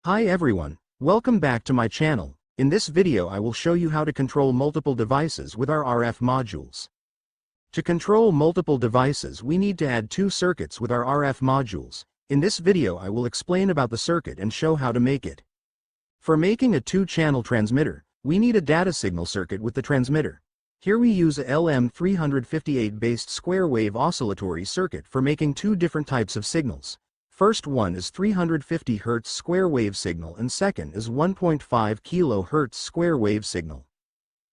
Hi everyone, welcome back to my channel. In this video I will show you how to control multiple devices with our RF modules. To control multiple devices we need to add two circuits with our RF modules. In this video I will explain about the circuit and show how to make it. For making a two-channel transmitter, we need a data signal circuit with the transmitter. Here we use a LM358 based square wave oscillatory circuit for making two different types of signals. First one is 350 Hz square wave signal and second is 1.5 kHz square wave signal.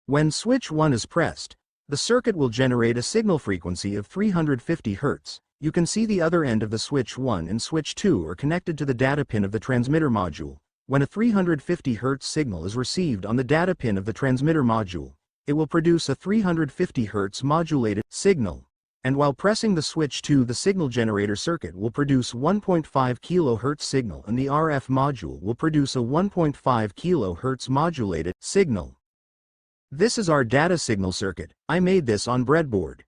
When switch 1 is pressed, the circuit will generate a signal frequency of 350 Hz. You can see the other end of the switch 1 and switch 2 are connected to the data pin of the transmitter module. When a 350 Hz signal is received on the data pin of the transmitter module, it will produce a 350 Hz modulated signal. And while pressing the switch 2, the signal generator circuit will produce 1.5 kHz signal and the RF module will produce a 1.5 kHz modulated signal. This is our data signal circuit. I made this on breadboard.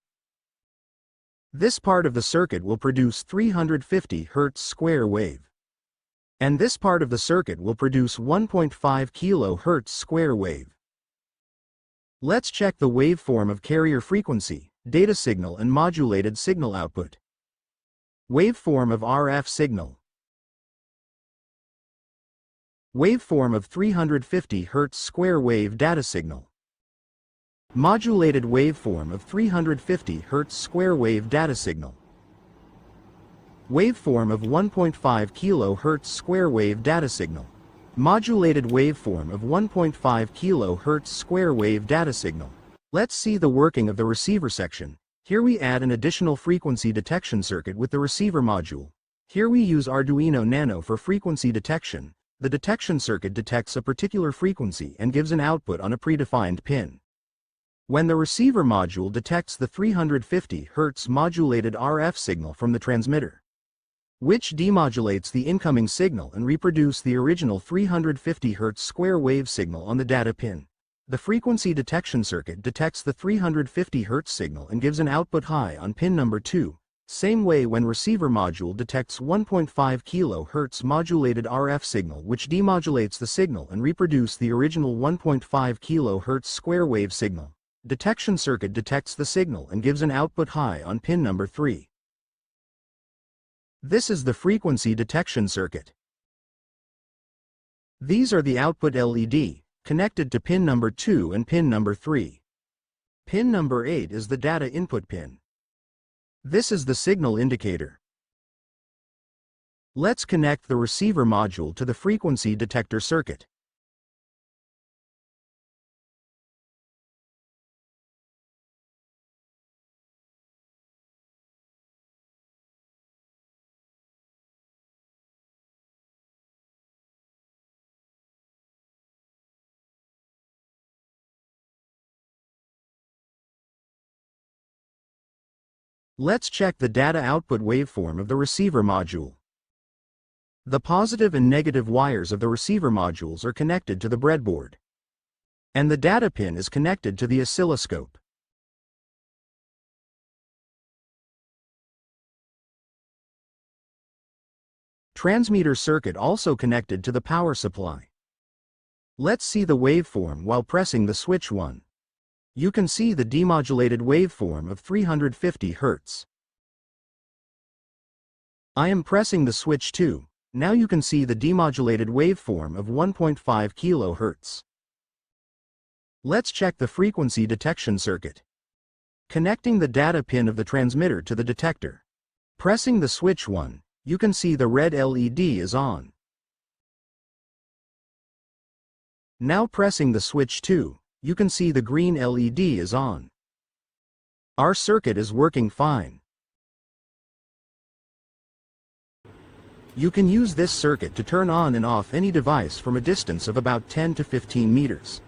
This part of the circuit will produce 350 Hz square wave. And this part of the circuit will produce 1.5 kHz square wave. Let's check the waveform of carrier frequency, data signal and modulated signal output. Waveform of RF signal. Waveform of 350 Hz square wave data signal. Modulated waveform of 350 Hz square wave data signal. Waveform of 1.5 kHz square wave data signal. Modulated waveform of 1.5 kHz square wave data signal. Let's see the working of the receiver section. Here we add an additional frequency detection circuit with the receiver module. Here we use Arduino Nano for frequency detection. The detection circuit detects a particular frequency and gives an output on a predefined pin. When the receiver module detects the 350 Hz modulated RF signal from the transmitter, which demodulates the incoming signal and reproduce the original 350 Hz square wave signal on the data pin. The frequency detection circuit detects the 350 Hz signal and gives an output high on pin number 2. Same way when receiver module detects 1.5 kHz modulated RF signal which demodulates the signal and reproduce the original 1.5 kHz square wave signal. Detection circuit detects the signal and gives an output high on pin number 3. This is the frequency detection circuit. These are the output LED, connected to pin number 2 and pin number 3. Pin number 8 is the data input pin. This is the signal indicator. Let's connect the receiver module to the frequency detector circuit. Let's check the data output waveform of the receiver module. The positive and negative wires of the receiver modules are connected to the breadboard. And the data pin is connected to the oscilloscope. Transmitter circuit also connected to the power supply. Let's see the waveform while pressing the switch 1. You can see the demodulated waveform of 350 Hz. I am pressing the switch 2. Now you can see the demodulated waveform of 1.5 kHz. Let's check the frequency detection circuit. Connecting the data pin of the transmitter to the detector. Pressing the switch 1, you can see the red LED is on. Now pressing the switch 2. You can see the green LED is on. Our circuit is working fine. You can use this circuit to turn on and off any device from a distance of about 10 to 15 meters.